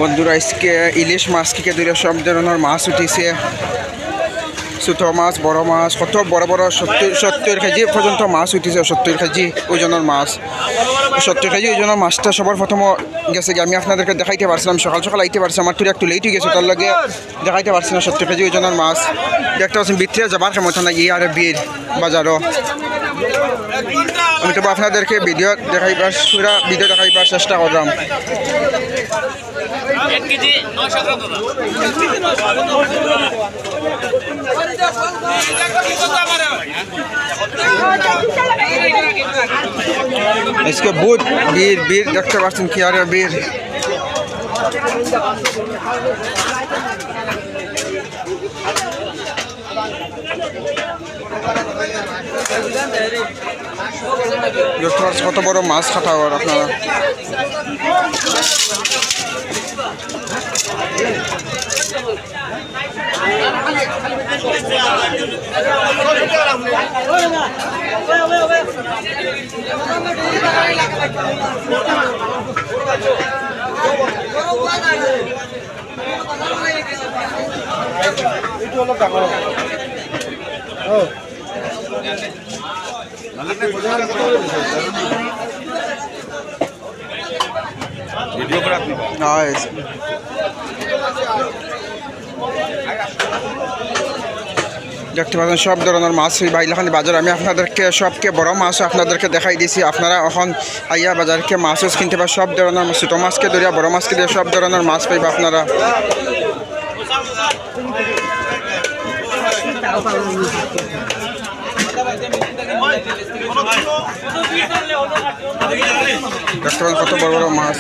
বন্ধুরা আজকে ইলিশ মাছ থেকে দূরে সব ধরনের মাছ উঠেছে। ছোটো মাছ, বড় মাছ, কত বড় বড় 70 কেজি পর্যন্ত মাছ উঠেছে। 70 কেজি ওজনের মাছ, 70 কেজি ওজনের মাছটা সবার প্রথম গেছে আমি আপনাদেরকে দেখাইতে পারছিলাম। সকাল সকাল আইতে পারছি, আমার তো একটু লেট হয়ে গেছে, তার লাগে দেখাইতে পারছি না। 70 কেজি ওজনের মাছ দেখতে পাচ্ছেন। ভিতরে যাবার কেমন না ইয়ে আর বীর বাজারও আমি তো আপনাদেরকে ভিডিও দেখাইবার চেষ্টা করলাম। আজকে বুধ বীর দেখতে পাচ্ছেন কি আর বীর। কত বড় মাছ খাটা হওয়ার আপনারা দেখতে পাচ্ছেন সব ধরনের মাছ বাইলাখানি বাজার। আমি আপনাদেরকে সবকে বড় মাছ আপনাদেরকে দেখাই দিয়েছি। আপনারা এখন আইয়া বাজারকে মাছ কিনতে পারেন। সব ধরনের ছোটো মাছকে ধরিয়া বড় মাছকে দিয়ে সব ধরনের মাছ পাইবা আপনারা। দেখতে পাচ্ছেন কত বড় বড় মাছ।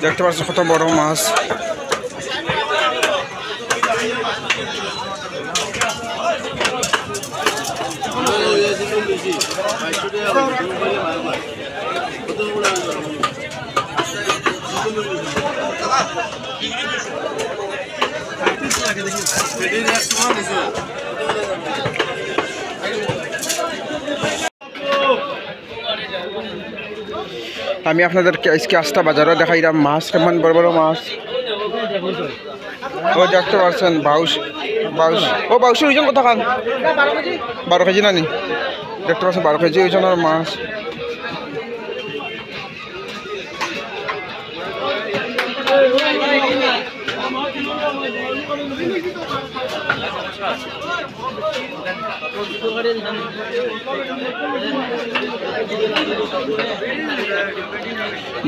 দেখতে পাচ্ছেন কত বড় মাছ। আমি আপনাদেরকে আজকে আস্তা বাজারও দেখাইলাম মাছ কেমন বড় বড় মাছ। ও দেখতে পাচ্ছেন বাউশ ও বাউশের ওজন কত খান? 12 কেজি না নি? দেখতে পাচ্ছেন 12 কেজি ওজনের মাছ।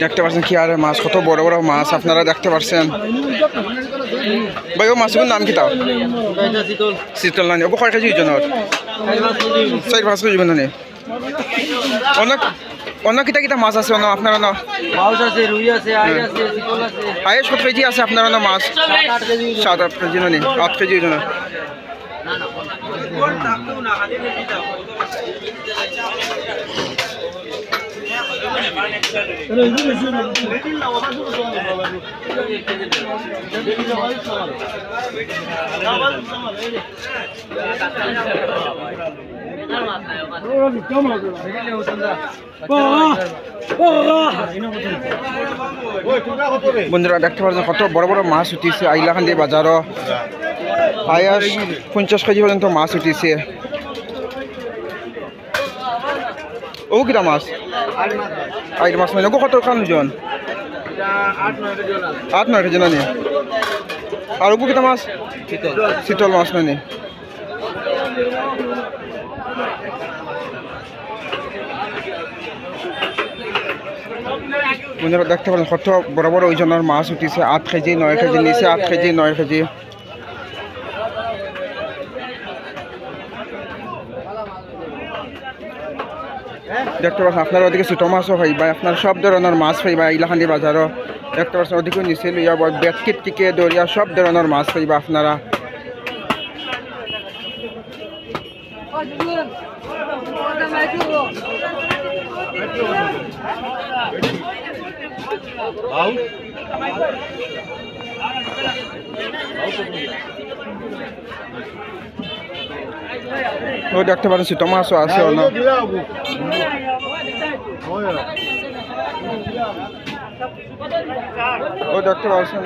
দেখতে পাচ্ছেন কি আর মাছ, কত বড় বড় মাছ আপনারা দেখতে পাচ্ছেন। ভাই ও মাছগুলোর নাম কি? তাও শীতল নানি। ও কয় কেজি ওজনের? 4-5 কেজি ওজনের। অন্য কিটা মাছ আছে আপনার? আয়েস কত কেজি আছে আপনার মাছ? 7-8 কেজি নানি। 8 কেজি ওজনের। বন্ধুরা দেখতে পাচ্ছেন কত বড় বড় মাছ উঠেছে আইলাকান্দি বাজারও। আয়াস 50 কেজি পর্যন্ত মাছ উঠেছে। ও কিটা মাছ? আইর মাছ মানে কত খান ওজন? 8-9 কেজি নানি। আর ওপু কিটা মাছ? শীতল মাছ নানি। বন্ধুরা দেখতে পারেন কত বড় বড় ওজনের মাছ উঠেছে। 8 কেজি 9 কেজি নিচে 8 কেজি 9 কেজি। দেখতে পাচ্ছেন আপনার ওদিকে ছোটো মাছও পাইবা, আপনার সব ধরনের মাছ পাইবা ইলাকান্দি বাজারও। দেখতে পাচ্ছেন ওদিকে নিচে লইয়া বেতকিট থেকে দরিয়া সব ধরনের মাছ পাইবা আপনারা। ও দেখতে পারেন ছোট মাছও আছে অন্য ও দেখতে পাচ্ছেন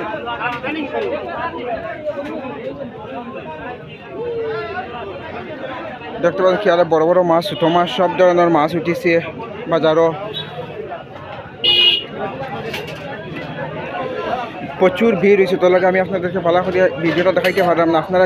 কি আরো বড় বড় মাছ ছোট মাছ সব ধরনের মাছ উঠেছে বাজারও প্রচুর ভিড় হয়েছে তো লাগে আমি আপনাদেরকে ভালো করে ভিডিওটা দেখাইতে পারলাম না আপনারা